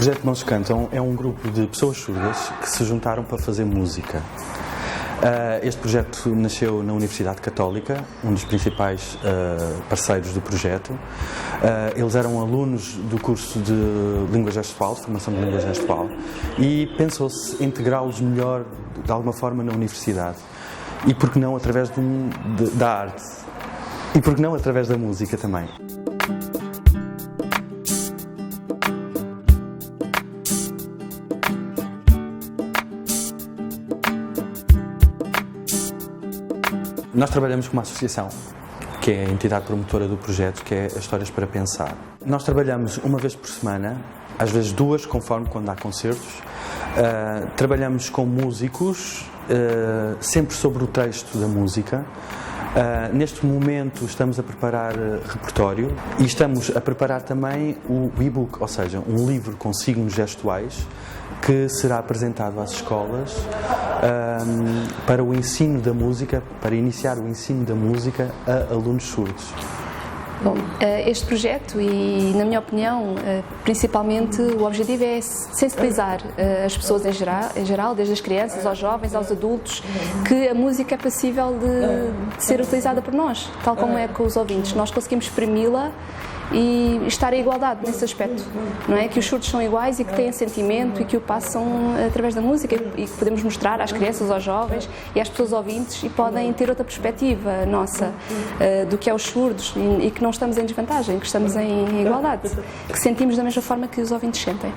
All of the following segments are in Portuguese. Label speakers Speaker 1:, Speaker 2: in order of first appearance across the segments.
Speaker 1: projeto Mãos Cantam é um grupo de pessoas surdas que se juntaram para fazer música. Este projeto nasceu na Universidade Católica, um dos principais parceiros do projeto. Eles eram alunos do curso de Língua Gestual, de formação de Língua Gestual, e pensou-se integrá-los melhor, de alguma forma, na universidade. E por que não através da arte? E por que não através da música também? Nós trabalhamos com uma associação, que é a entidade promotora do projeto, que é as Histórias para Pensar. Nós trabalhamos uma vez por semana, às vezes duas, conforme quando há concertos. Trabalhamos com músicos, sempre sobre o texto da música. Neste momento estamos a preparar repertório e estamos a preparar também o e-book, ou seja, um livro com signos gestuais que será apresentado às escolas para o ensino da música, para iniciar o ensino da música a alunos surdos.
Speaker 2: Bom, este projeto e, na minha opinião, principalmente o objetivo é sensibilizar as pessoas em geral, desde as crianças aos jovens, aos adultos, que a música é passível de ser utilizada por nós, tal como é com os ouvintes. Nós conseguimos exprimi-la e estar em igualdade nesse aspecto, não é? Que os surdos são iguais e que têm sentimento e que o passam através da música e que podemos mostrar às crianças, aos jovens e às pessoas ouvintes e podem ter outra perspectiva nossa do que é os surdos e que não estamos em desvantagem, que estamos em igualdade, que sentimos da mesma forma que os ouvintes sentem.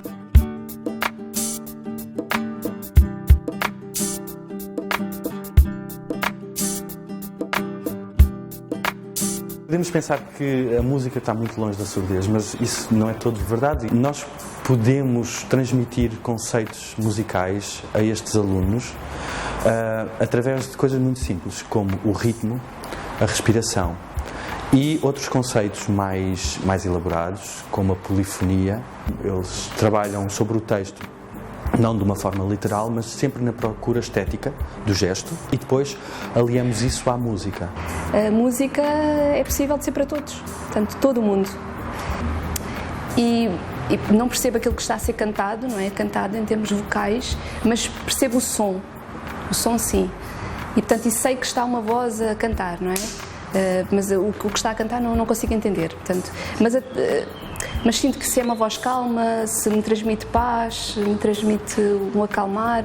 Speaker 1: Podemos pensar que a música está muito longe da surdez, mas isso não é todo verdade. Nós podemos transmitir conceitos musicais a estes alunos através de coisas muito simples, como o ritmo, a respiração e outros conceitos mais elaborados, como a polifonia. Eles trabalham sobre o texto, não de uma forma literal, mas sempre na procura estética do gesto e depois aliamos isso à música.
Speaker 2: A música é possível de ser para todos, portanto, todo o mundo. E não percebo aquilo que está a ser cantado, não é? Cantado em termos vocais, mas percebo o som sim. E, portanto, sei que está uma voz a cantar, não é? Mas o que está a cantar não consigo entender, portanto. Mas sinto que se é uma voz calma, se me transmite paz, me transmite um acalmar.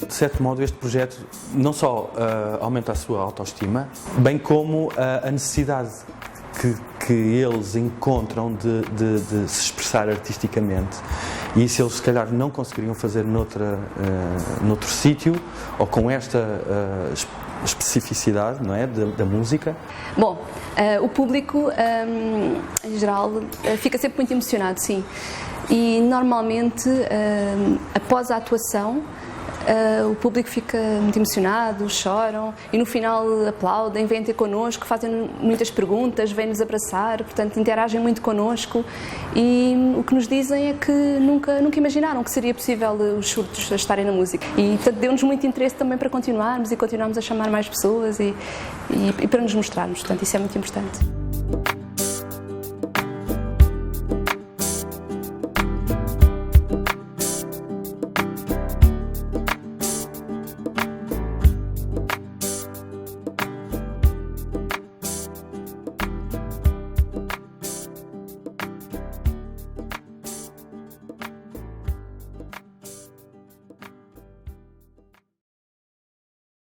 Speaker 1: De certo modo, este projeto não só aumenta a sua autoestima, bem como a necessidade que eles encontram de se expressar artisticamente. E isso eles, se calhar, não conseguiriam fazer noutro sítio ou com esta especificidade, não é, da música.
Speaker 2: Bom, o público, em geral, fica sempre muito emocionado, sim. E, normalmente, após a atuação, o público fica muito emocionado, choram e no final aplaudem, vêm ter connosco, fazem muitas perguntas, vêm-nos abraçar, portanto interagem muito connosco e o que nos dizem é que nunca imaginaram que seria possível os surdos estarem na música e portanto deu-nos muito interesse também para continuarmos a chamar mais pessoas e para nos mostrarmos, portanto isso é muito importante.